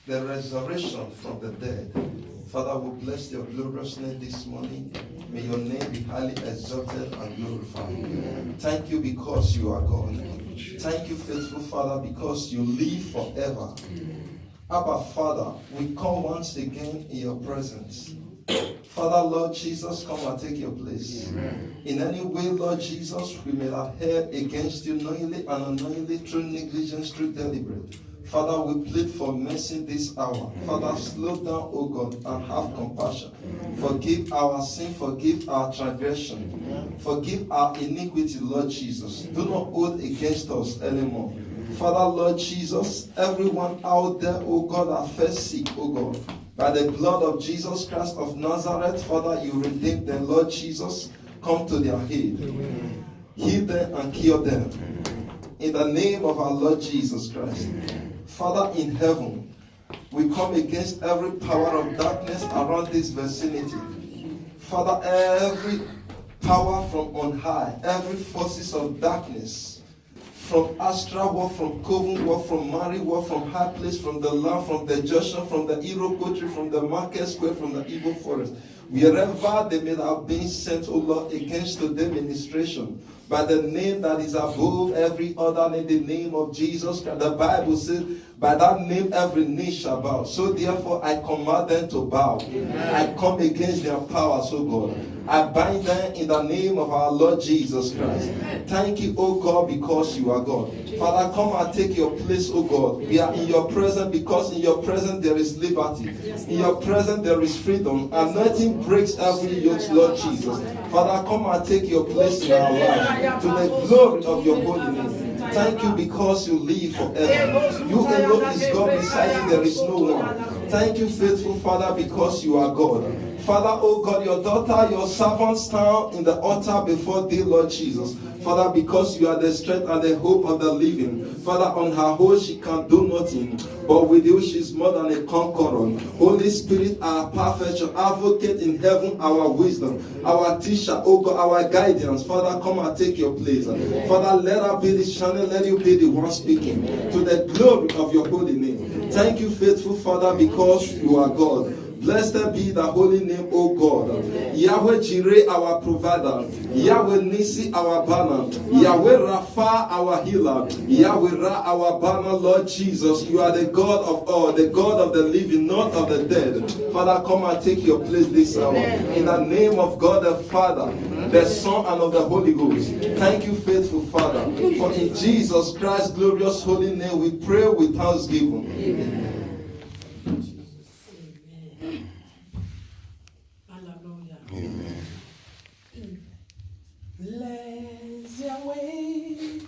the resurrection from the dead. Father, we bless your glorious name this morning. May your name be highly exalted and glorified. Thank you because you are God. Thank you, faithful Father, because you live forever. Abba, Father, we come once again in your presence. Father, Lord Jesus, come and take your place. In any way, Lord Jesus, we may have erred against you knowingly and unknowingly through negligence, through deliberate. Father, we plead for mercy this hour. Father, slow down, O God, and have compassion. Forgive our sin, forgive our transgression, forgive our iniquity, Lord Jesus. Do not hold against us anymore. Father, Lord Jesus, everyone out there, O God, are first sick, O God. By the blood of Jesus Christ of Nazareth, Father, you redeemed them, Lord Jesus. Come to their aid. Heal them and cure them. In the name of our Lord Jesus Christ. Father in heaven, we come against every power of darkness around this vicinity. Father, every power from on high, every forces of darkness, from astral world, from coven world, from married world, from high place, from the land, from the junction, from the Iroquois, from the market square, from the evil forest, wherever they may have been sent, O Lord, against the demonstration, by the name that is above every other name, the name of Jesus Christ. The Bible says, by that name every knee shall bow. So therefore I command them to bow. Amen. I come against their powers, O God. I bind them in the name of our Lord Jesus Christ. Amen. Thank you, O God, because you are God. Father, come and take your place, O God. We are in your presence because in your presence there is liberty. In your presence there is freedom. And nothing breaks every yoke, Lord Jesus. Father, come and take your place in our life to the glory of your holy name. Thank you because you live forever. You alone is God, beside you there is no one. Thank you, faithful Father, because you are God. Father, oh God, your daughter, your servant stand in the altar before thee, Lord Jesus. Father, because you are the strength and the hope of the living. Father, on her own she can do nothing, but with you she is more than a conqueror. Holy Spirit, our perfection, advocate in heaven, our wisdom, our teacher, oh God, our guidance. Father, come and take your place. Father, let her be the channel, let you be the one speaking to the glory of your holy name. Thank you, faithful Father, because you are God. Blessed be the holy name, O God. Yahweh Jireh, our provider. Yahweh Nisi, our banner. Yahweh Rapha, our healer. Yahweh Ra, our banner, Lord Jesus. You are the God of all, the God of the living, not of the dead. Father, come and take your place this hour. In the name of God the Father, the Son, and of the Holy Ghost. Thank you, faithful Father. For in Jesus Christ's glorious holy name we pray with thanksgiving. Amen. Amen. Bless Yahweh,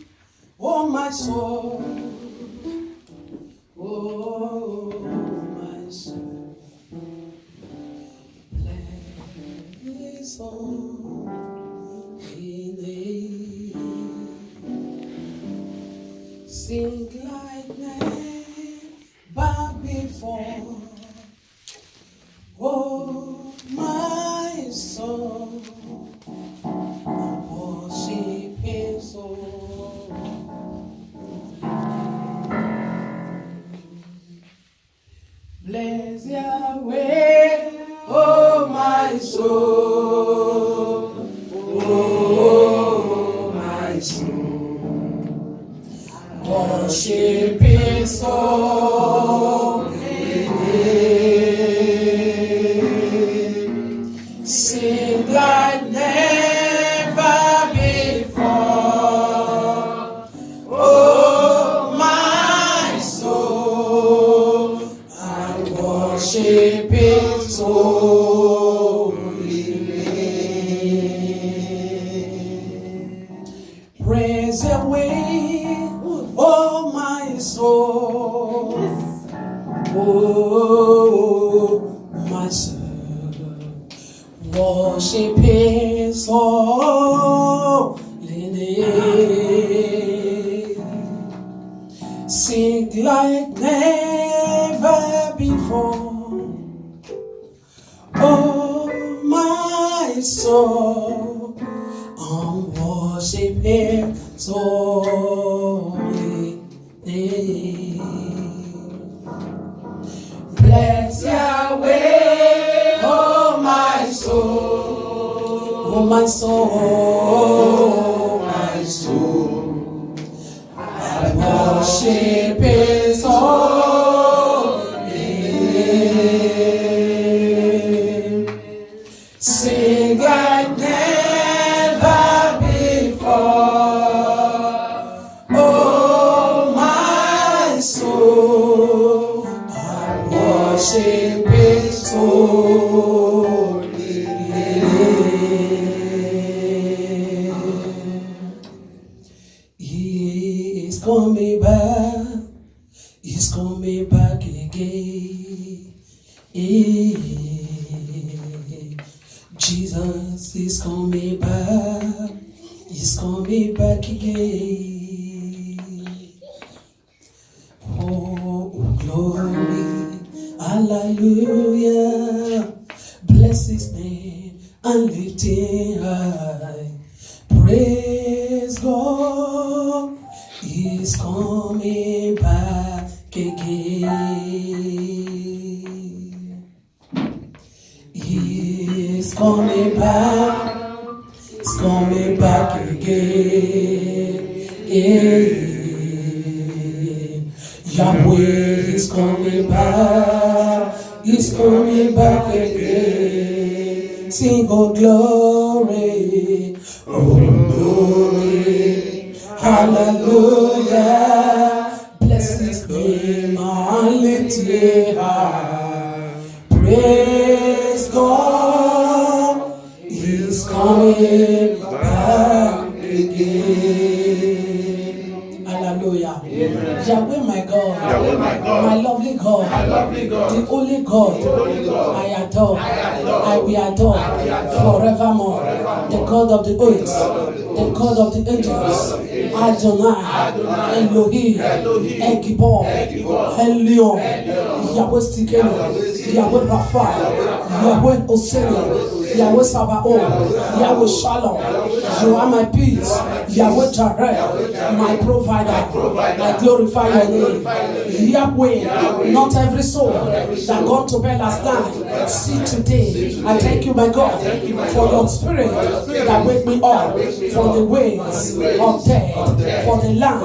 oh my soul, oh my soul. Bless His holy name. Sing like never before. Oh my soul, worship His soul. Bless Yahweh, oh my soul, oh my soul. Worship His soul. Sing like never before. Oh, my soul, I worship His holy name. Praise Yahweh, oh, my soul. Oh, my soul. Worship His holy name. Sing like never before. Oh, my soul, worship His holy name. my soul, my soul. I worship His holy name. Sing like never before. Oh, my soul, I worship His holy name. He is coming back. He's coming back again. Jesus is coming back. He's coming back again. Oh, glory, hallelujah. Bless His name and lift Him high. Praise God, He's coming back again. He's coming back. He's coming back again. Yahweh is coming back. He's coming back again. Sing, oh glory, oh glory, hallelujah. Bless His name and lift Him high. Praise God, He's coming back again. Hallelujah. Amen. Yahweh my God, Yahweh my God, my lovely God, my lovely God, the only God, the only God, I adore, I will adore, forevermore. The God of the earth, the God of the angels, Adonai, Elohim, Ekibor, Elion, Yahweh Sikeno, Yahweh Rapha, Yahweh Oseni, Yahweh Sabaoth, Yahweh Shalom. You are my peace, Yahweh Jireh, my provider. I glorify your name, Yahweh. Not every soul that gone to bed last night see today. I thank you, my God, for your spirit that wake me up from the ways of death, for the land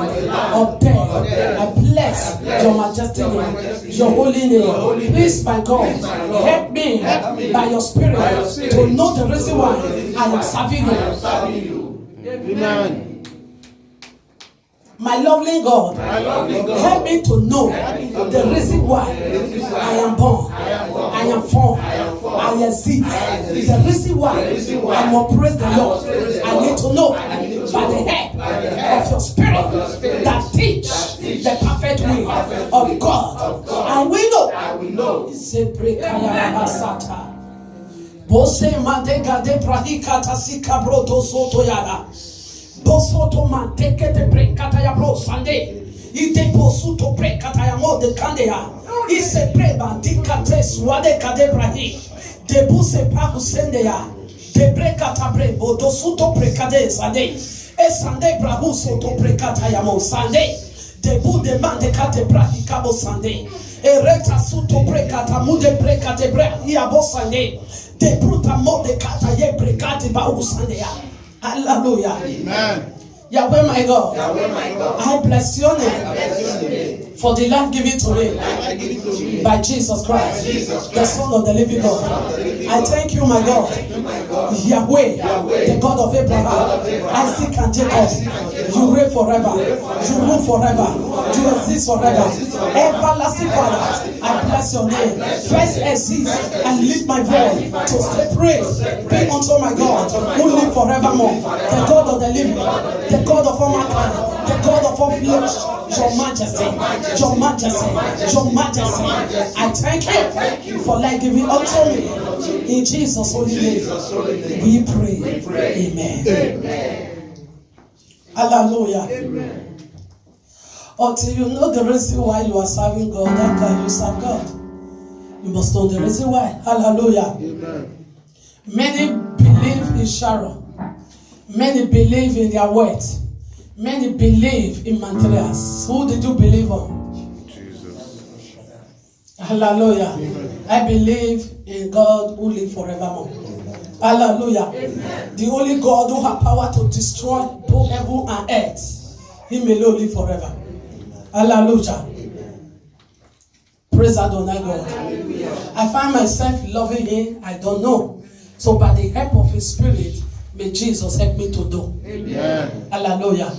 of death. I bless your majesty name, your holy name. Please, my God, help me by your spirit to know the reason why I am serving you. Amen. My lovely God, help me to know the reason why I am born, I am formed, I exist. The reason why I will praise the Lord. I need to know by the help of your spirit that teach the perfect way of God. And we know. Bose madega de pradikata sika broto soto yada. Bosoto manteke de brekata ya bro sande. Ite bosuto brekata ya mo de kandea. Ise preba dikate swade kade brahi. De buse pagu sende ya. De brekata brebo dosuto brekade sande. E sande brahu soto brekata ya mo sande. De bu de mande kate brahi kabo sande. E rekta suto brekata mude brekate brahi ya bo sande. De bruta mo de kata ye brekate ba usande ya. Hallelujah. Amen. Yahweh my God, I bless your name for the life given to me by Jesus Christ, the Son of the living God. I thank you, my God, Yahweh, the God of Abraham, Isaac and Jacob. You reign forever, you rule forever, you exist forever. Everlasting Father, I bless your name. First exist and lift my voice to say praise be unto my God who live forevermore, the God of the living, the God of all mankind, the God of all flesh. Your majesty, your majesty, your majesty. I thank you for life giving unto me. In Jesus' holy name, we pray. Amen. Hallelujah. Until you know the reason why you are serving God, how can you serve God? You must know the reason why. Hallelujah. Many believe in Sharon. Many believe in their words. Many believe in materials. Who did you believe on? Jesus. Hallelujah. I believe in God who lives forevermore. Hallelujah. The only God who has power to destroy both heaven and earth. Him alone live forever. Hallelujah. Praise Adonai God. I find myself loving him. I don't know. So by the help of his spirit, may Jesus help me to do. Amen. Hallelujah.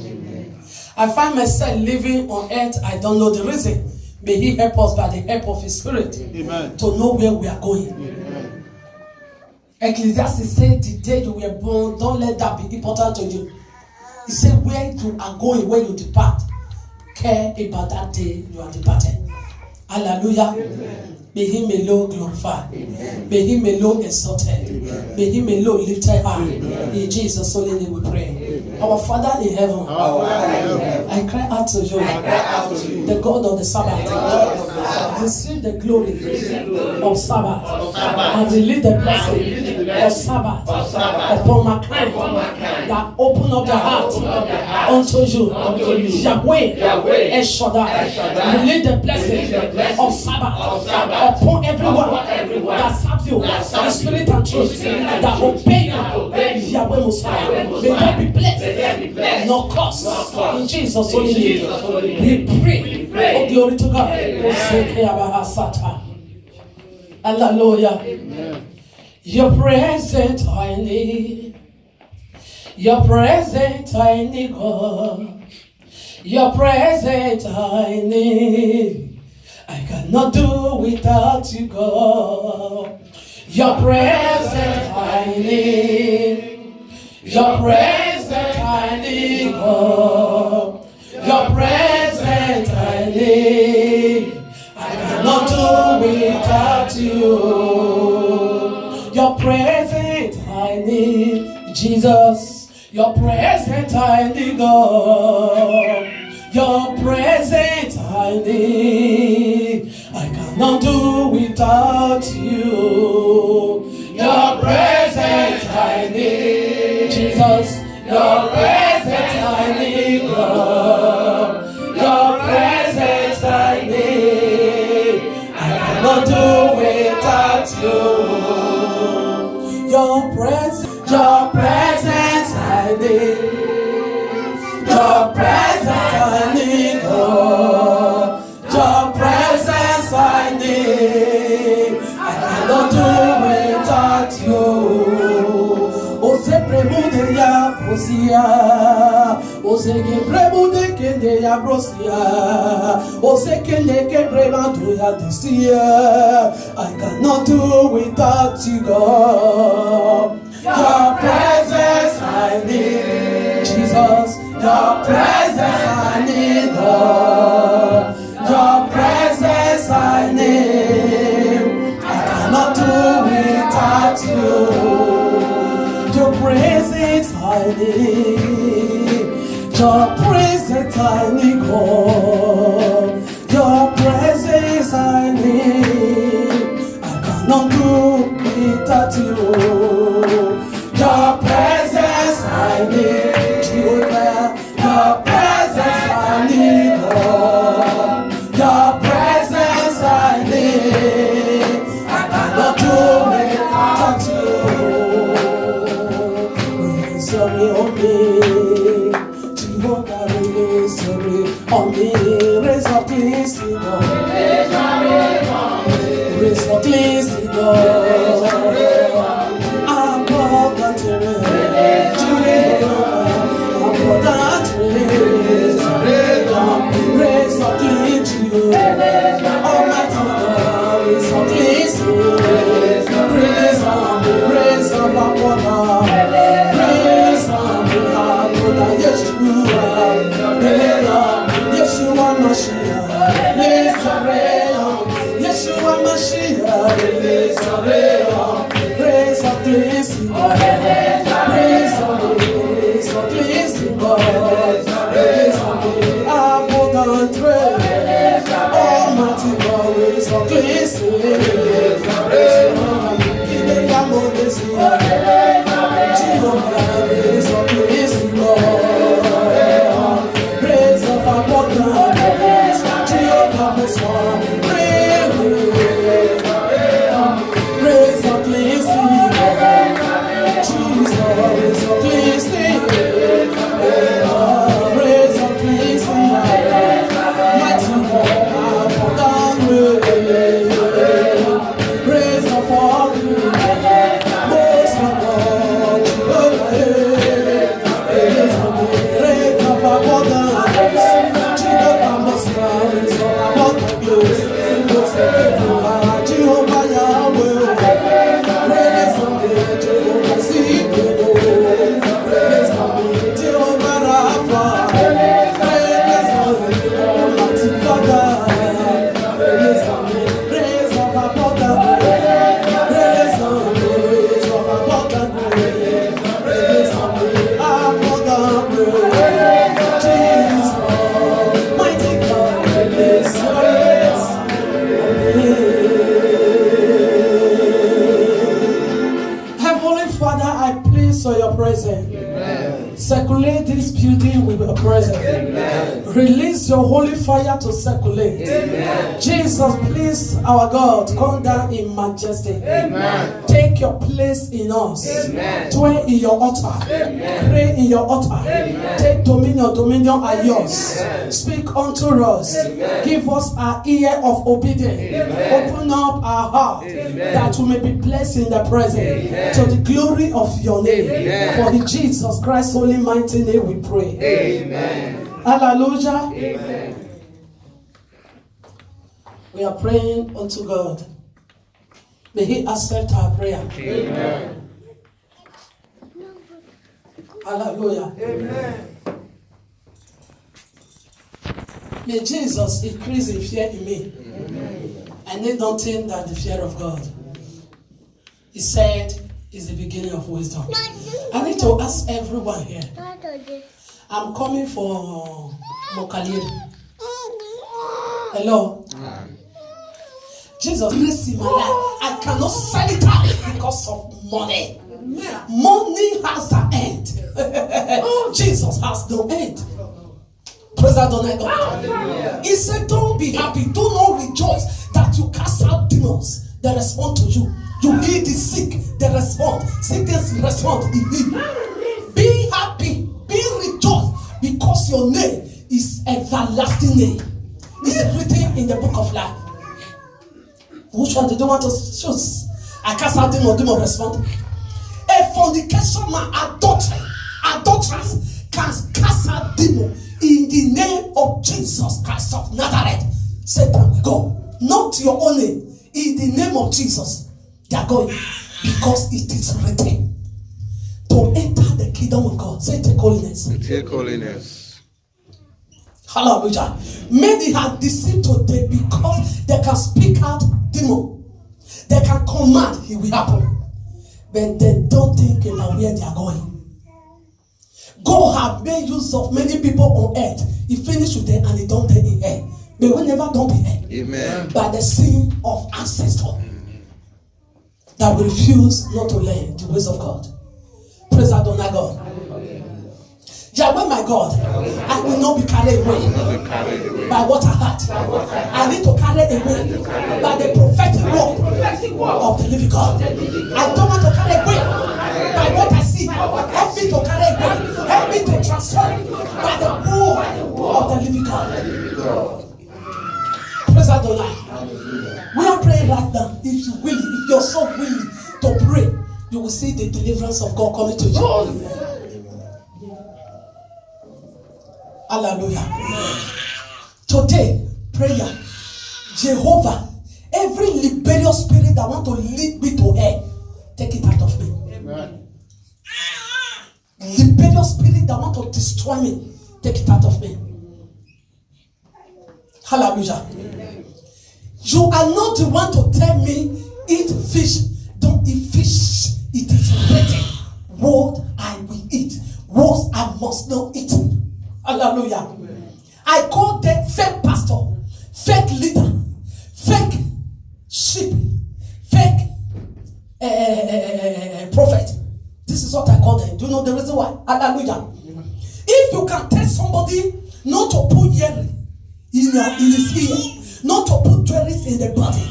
I find myself living on earth. I don't know the reason. May he help us by the help of his spirit. Amen. To know where we are going. Amen. Ecclesiastes said the day you were born, don't let that be important to you. He said where you are going, when you depart, care about that day you are departed. Hallelujah. Amen. May him alone glorified. Amen. May him alone exalted. Amen. May him alone lifted high. Amen. In Jesus' holy name we pray. Amen. Our Father in heaven, I cry out to you, the God of the Sabbath. Receive the glory of Sabbath. And release the blessing of Sabbath upon my kind that open up their heart unto you. Yahweh, El Shaddai. Release the blessing of Sabbath upon everyone that serves you in spirit and truth, that obey you, Yahweh Messiah. May they be blessed, not cursed. In Jesus' holy name, we pray. Oh, glory to God. Hallelujah. Your presence I need. Your presence I need, God. Your presence I need. I cannot do without you, God. Your presence I need. Your presence I need, God. Your presence I need. I cannot do without you. Your presence I need, Jesus. Your presence I need, God. Your presence I need. I cannot do without you. Your presence I need, Jesus. Your presence I need, God. Your presence I need. I cannot do without you. Your presence I need. Your presence I need, God. Your presence I need. I cannot do without you. Ose premude ya brosia. Ose ke premude kende ya brosia. Ose kende ke premandu ya desia. I cannot do without you, God. Your presence I need, Jesus. Your presence I need, God. Your presence I need. I cannot do without you. Your presence I need. Your presence I need, God. Your presence I need. I cannot do without you. Your presence I need, Jehovah. Your presence I need, Lord. Your presence I need. I cannot do without you. Release your rain on me, Jehovah. Release your rain on me. Raise your cleansing, God. Raise your cleansing, God. Jehovah Yahweh, release on me, Jehovah Zikeno, release on me, Jehovah Rapha, release on me, Almighty Father, release on me, raise of abundant, release on me, raise of abundant, release on me, abundant, Jesus, mighty God, release on me. Heavenly Father, I please for your presence. Circulate this building with your presence. Release your holy fire to circulate. Jesus, please, our God, come down in majesty. Take your place in us. Dwell in your altar. Pray in your altar. Take dominion. Dominion are yours. Speak unto us. Give us our ear of obedience. Open up our heart that we may be blessed in the present to the glory of your name. For in Jesus Christ's holy mighty name we pray. Amen. Hallelujah. Amen. We are praying unto God. May He accept our prayer. Amen. Hallelujah. Amen. May Jesus increase in fear in me. I need nothing than the fear of God. He said, is the beginning of wisdom. I need to ask everyone here. I'm coming for Mokalir. Hello? Jesus, bless in my life. I cannot sell it out because of money. Money has an end. Jesus has no end. Praise God, God. He said, don't be happy. Do not rejoice that you cast out demons. They respond to you. You heal the sick. They respond. Sickness respond. He heal. Be happy. Be rejoiced. Because your name is everlasting name. It's written in the book of life. Which one do you want to choose? I cast out demon respond. A fornication man, adulteress can cast out demon in the name of Jesus Christ of Nazareth. Satan will go. Not your own name. In the name of Jesus, they are going. Because it is written. To enter the kingdom of God. Say take holiness. Take holiness. Hallelujah. Many have deceived today because they can speak out demon. They can command, it will happen. But they don't think about where they are going. God have made use of many people on earth. He finished with them and he don't take in air. They will never don't be here. Amen. By the sin of ancestors that will refuse not to learn the ways of God. Praise Adonai God. Yahweh my God, I will not be carried away by what I heard. I need to carry away by the prophetic word of the living God. I don't want to carry away by what I see. Help me to carry away. Help me to transform by the word of the living God. Praise Adonai. We are praying right now. If you will, if you're so willing to pray, you will see the deliverance of God coming to you. Hallelujah. Today, prayer. Jehovah, every liberious spirit that want to lead me to hell, take it out of me. Amen. Liberious spirit that want to destroy me, take it out of me. Hallelujah. You are not the one to tell me eat fish. Don't eat fish. It is written. What I will eat. What I must not eat. Hallelujah. I call them fake pastor, fake leader, fake sheep, fake prophet. This is what I call them. Do you know the reason why? Hallelujah. If you can tell somebody not to put earring in his ear, not to put jewelry in the body,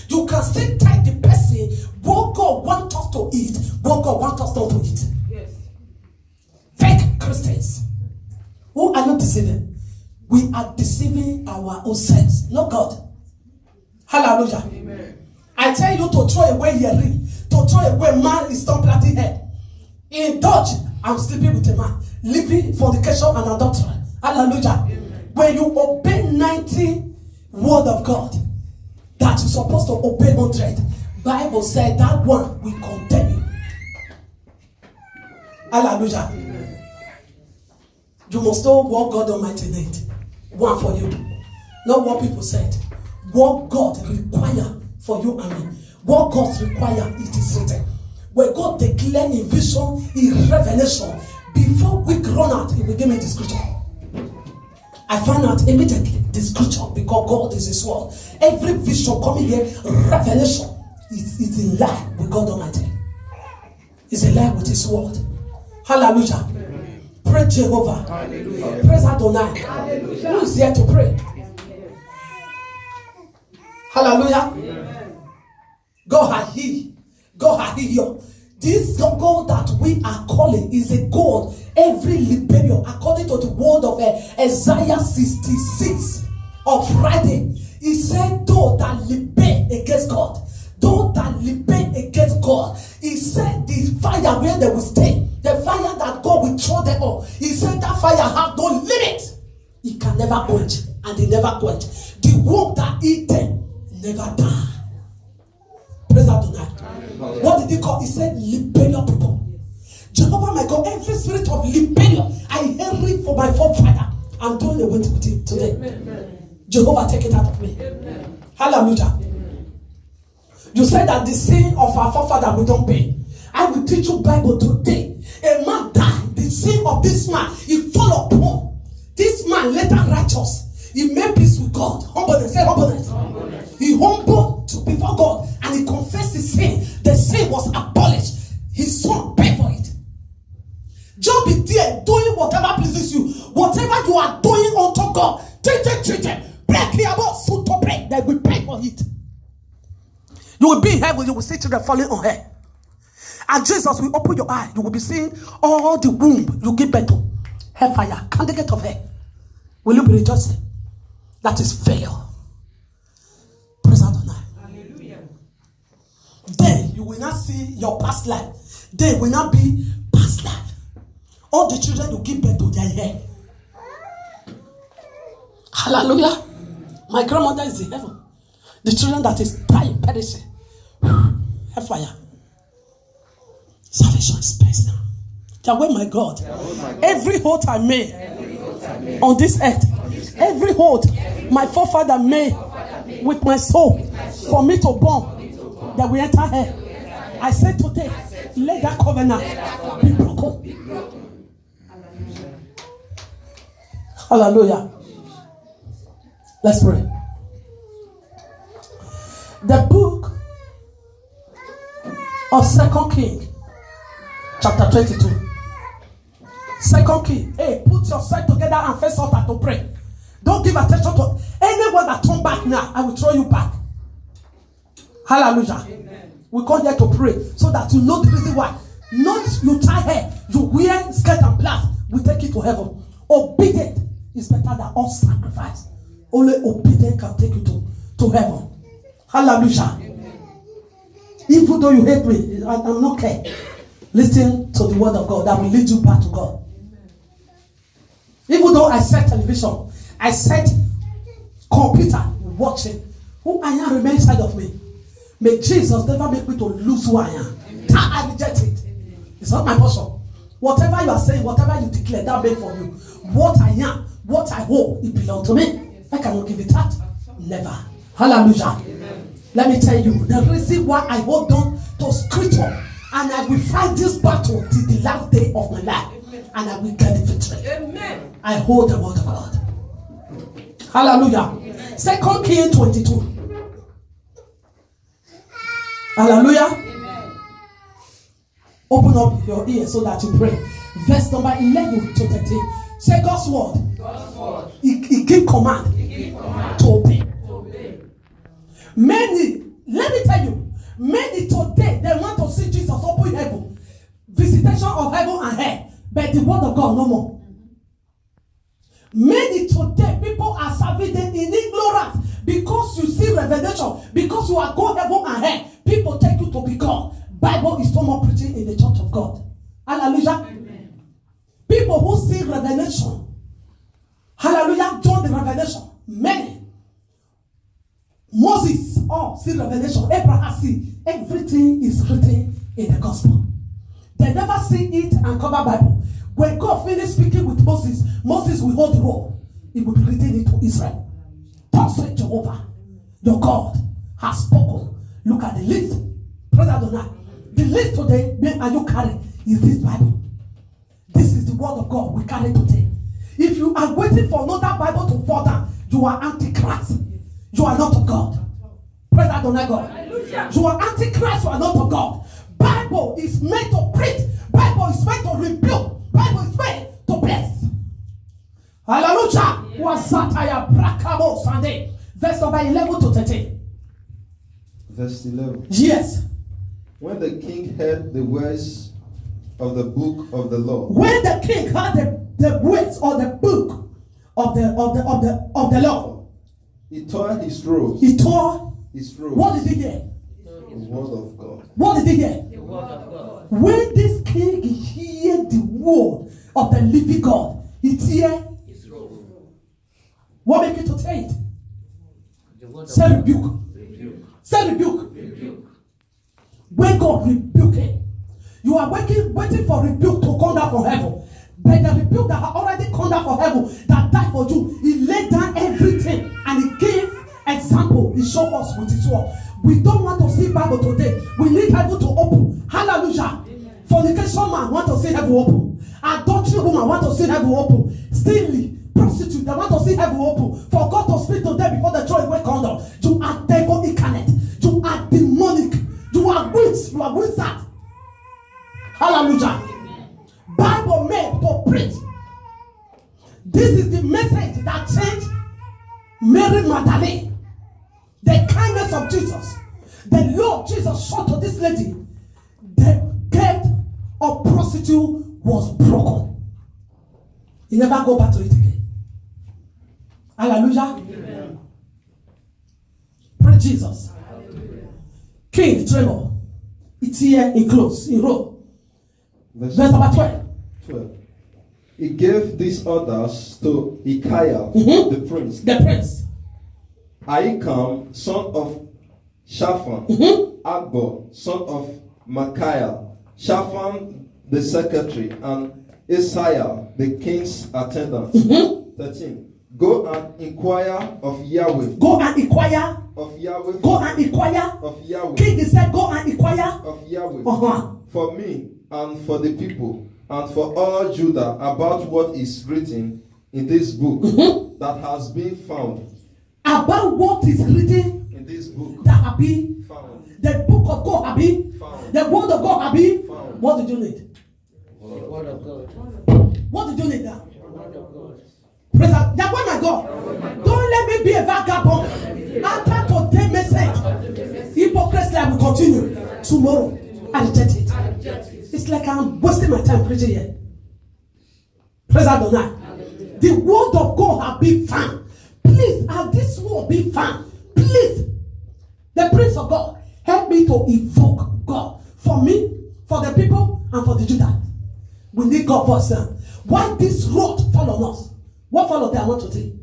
you can still tell the person what God wants us to eat, what God wants us not to eat. Yes. Fake Christians. Who are you deceiving? We are deceiving our own selves, not God. Hallelujah. Amen. I tell you to throw away your ring, to throw away man is not plaiting hair. In Dutch, I'm sleeping with a man, living fornication and adultery. Hallelujah. Amen. When you obey 90 word of God, that that you're supposed to obey 100, Bible said that one will condemn you. Hallelujah. You must know what God Almighty need. One for you. Not what people said. What God require for you and me. What God require, it is written. When God declare in vision, in revelation, before we run out, He will give me the scripture. I find out immediately the scripture because God is His word. Every vision coming here, revelation, is in line with God Almighty. It's in line with His word. Hallelujah. Praise Jehovah. Hallelujah. Praise Adonai. Hallelujah. Who is here to pray? Hallelujah. Amen. God has healed. God has healed you. This God that we are calling is a God every Liberian, according to the word of Isaiah 66 of Friday. He said, those that libe against God, those that libe against God, he said the fire where they will stay, the fire that God will throw them on. He said that fire have no limit. It can never quench, and they never quench. The worm that eat them never die. Praise Adonai. What did he call? He said Liberian people. Jehovah my God, every spirit of Liberia, I inherit for my forefather. I'm doing away with it today. Amen. Jehovah, take it out of me. Amen. Hallelujah. Amen. You said that the sin of our forefather we don't pay. I will teach you Bible today. A man died. The sin of this man, he fall upon. This man later righteous. He made peace with God. Humbleness. Say humbleness. He humbled before God and he confessed his sin. The sin was abolished. His son paid for it. Job is there doing whatever pleases you. Whatever you are doing unto God, treat it. Break your boss so to break. They will pay for it. You will be in heaven. You will see children falling on her. And Jesus will open your eye. You will be seeing all the womb you give birth to. Hellfire, candidate of her. Will you be rejoicing? That is failure. Praise Adonai. Hallelujah. Then you will not see your past life. They will not be past life. All the children you give birth to, they are here. Hallelujah. My grandmother is in heaven. The children that is dying, perishing. Hellfire. Salvation is placed now. Yahweh my God. Every hold I made on this earth, every hold my forefather made with my soul for me to born, that we enter here. I said today, let that covenant be broken. Hallelujah. Let's pray. The book of 2 Kings, chapter 22. 2 Kings. Hey, put yourself together and face altar to pray. Don't give attention to anyone that turn back now. I will throw you back. Hallelujah. Amen. We come here to pray so that you know the reason why. Not you tie hair, you wear skirt and blouse. We take it to heaven. Obedience is better than all sacrifice. Only obedience can take you to heaven. Hallelujah. Amen. Even though you hate me, I'm not care. Listen to the word of God that will lead you back to God. Even though I set television, I set computer watching, who I am remain inside of me. May Jesus never make me to lose who I am. That I reject it. It's not my portion. Whatever you are saying, whatever you declare, that made for you. What I am, what I hold, it belongs to me. I cannot give it out. Never. Hallelujah. Amen. Let me tell you, the reason why I hold on to scripture and I will fight this battle till the last day of my life. Amen. And I will get the victory. Amen. I hold the word of God. Hallelujah. 2 Kings 22. Hallelujah. Amen. Open up your ears so that you pray. Verse number 11 to 13. Say God's word. God's word. He give command, to obey. Many, let me tell you, many today, they want to see Jesus open heaven. Visitation of heaven and hell. But the word of God no more. Many today, people are serving them in ignorance. Because you see revelation. Because you are going heaven and hell. People take you to be God. Bible is no more preaching in the church of God. Hallelujah. Amen. People who see revelation. Hallelujah. Join the revelation. Many. Moses, Paul see revelation, Abraham see everything is written in the gospel. They never see it and cover Bible. When God finished speaking with Moses, Moses will hold the roll. It will be written into Israel. Thus said Jehovah, your God has spoken. Look at the list. Praise Adonai. The list today, me and you carry, is this Bible. This is the word of God we carry today. If you are waiting for another Bible to fall down, you are antichrist. You are not of God. Praise Adonai God. Hallelujah. You are antichrist, you are not of God. Bible is meant to preach. Bible is meant to rebuke. Bible is meant to bless. Hallelujah. Wasataya Brakabo Sunday. Verse number 11 to 13. Verse 11. Yes. When the king heard the words of the book of the law. When the king heard the words of the book of the law, he tore his robes. He tore his robes. What did he hear? The word of God. What did he hear? The word of God. When this king hear the word of the living God, he tear His robe. what make it to tear it? The word of Say God. rebuke. Rebuke. Say rebuke. Rebuke. When God rebuke him, you are waiting for rebuke to come down from heaven. But the rebuke that had already come down from heaven, that died for you, he laid down everything and he gave example. He showed us with his word. We don't want to see Bible today. We need heaven to open. Hallelujah. Fornication man want to see heaven open. Adultery woman want to see heaven open. Stealing, prostitute, they want to see heaven open. For God to speak to them before they throw away condom. You are devil incarnate. You are demonic. You are witch. You are wizard. Hallelujah. Bible made to preach. This is the message that changed Mary Magdalene. The kindness of Jesus. The love Jesus showed to this lady. The gate of prostitute was broken. He never go back to it again. Hallelujah. Amen. Praise Jesus. Hallelujah. King tremble. It's here in close, in row. Verse number 12. He gave these orders to Micaiah, the prince. The prince. Ahikam, son of Shaphan, Akbor, son of Micaiah, Shaphan the secretary, and Isaiah the king's attendant. 13. Go and inquire of Yahweh. Go and inquire of Yahweh. Go and inquire of Yahweh. King said, go and inquire of Yahweh. For me and for the people and for all Judah about what is written in this book that has been found. About what is written in this book that have been found. The book of God have been found. The word of God have been found. What did you need? The word of God. What did you need now? The word of God. Praise God. That word my God. Don't let me be a vagabond. After today's message, hypocrisy will continue tomorrow. I reject it. It's like I'm wasting my time preaching here. Praise Adonai. The word of God have been found. Please, have this word been found? Please, the Prince of God, help me to evoke God for me, for the people, and for the Judah. We need God for us. Why this road follow us? What follow there? I want to see.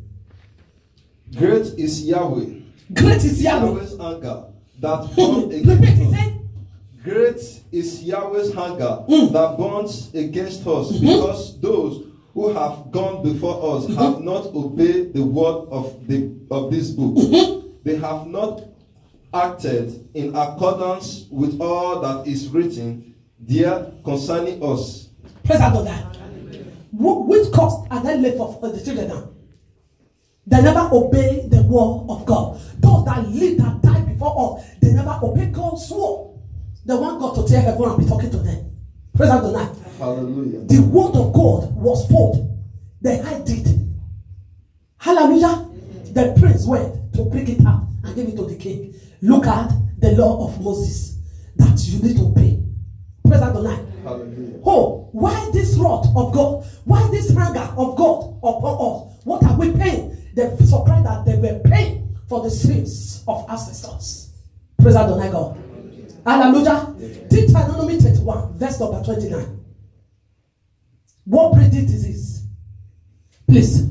Great is Yahweh. Great is Yahweh. Yahweh's anger that burns against Repeat, he us. said. Great is Yahweh's anger that burns against us, because those who have gone before us have not obeyed the word of this book. They have not acted in accordance with all that is written there concerning us. Praise Adonai. Which cost are they left for the children now? They never obey the word of God. Those that live that died before us, they never obey God's word. They want God to tell everyone and be talking to them. Praise Adonai. Hallelujah. The word of God was told. They hide it. Hallelujah. The prince went to break it up and give it to the king. Look at the law of Moses that you need to obey. Praise Adonai. Hallelujah. Oh, why this wrath of God? Why this anger of God upon us? What are we paying? The surprise that they were paying for the sins of ancestors. Praise Adonai God. Hallelujah. Deuteronomy 31, verse number 29. What breeds disease? Please.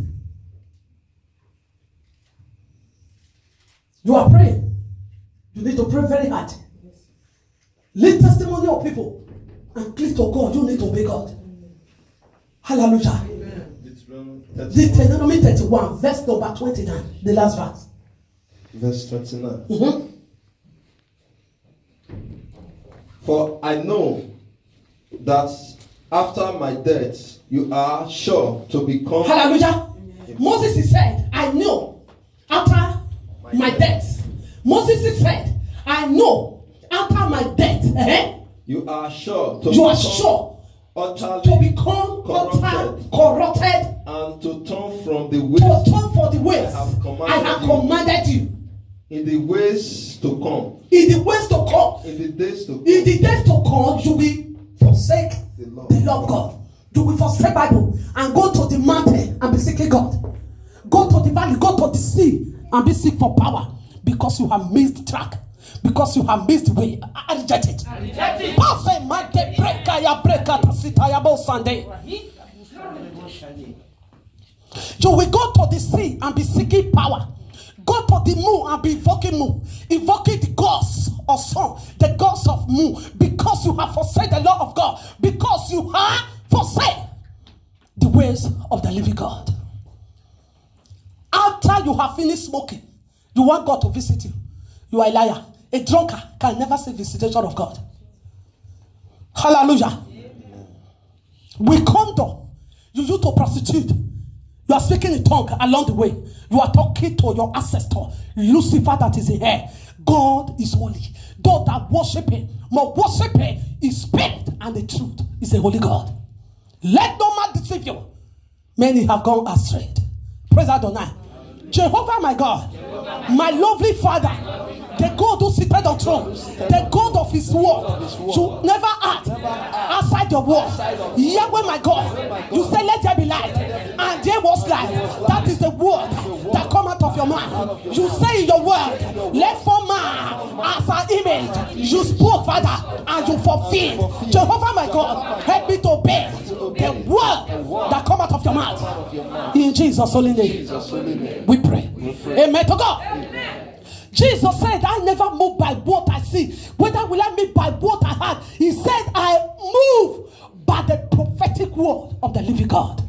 You are praying. You need to pray very hard. Lead testimony of people and cleave to God. You need to obey God. Hallelujah. Deuteronomy 31, verse number 29, the last verse. Verse 29. Mm-hmm. For I know that after my death, you are sure to become. Hallelujah. Moses he said, I know after my death. Moses he said, I know after my death. You are sure to You are become sure utterly to become corrupted and to turn from the to ways turn for the ways I have commanded you. in the ways to come. In the ways to come. In the days to come. In the days to come, you will forsake The Lord. the love of God. You will forsake Bible and go to the mountain and be seeking God. Go to the valley, go to the sea and be seek for power because you have missed the track. Because you have missed the way. I reject it. Perfect, my day breaker, ya breaker, tasitaya bo Sunday. You will go to the sea and be seeking power. Go to the moon and be invoking moon. Invoking the gods of sun, the gods of moon. Because you have forsaken the law of God. Because you have forsaken the ways of the living God. After you have finished smoking, you want God to visit you. You are a liar. A drunkard can never see visitation of God. Hallelujah. We condom. You used to prostitute. You are speaking in tongue along the way. You are talking to your ancestor, Lucifer that is in here. God is holy. Those that worship him must worship him in spirit and the truth is a holy God. Let no man deceive you. Many have gone astray. Praise Adonai. Jehovah my God, my lovely Father, the God who seated on throne, the God of his word, you never act outside your word. Yahweh my God, you say let there be light, and there was light. That is the word that come out of your mouth. You say in your word, let form man as our image. You spoke, Father, and you fulfilled. Jehovah my God, help me to obey the word that come out of your mouth. In Jesus' holy name, we pray. Amen to God. Amen. Jesus said, I never move by what I see. Whether will I move by what I had? He said, I move by the prophetic word of the living God.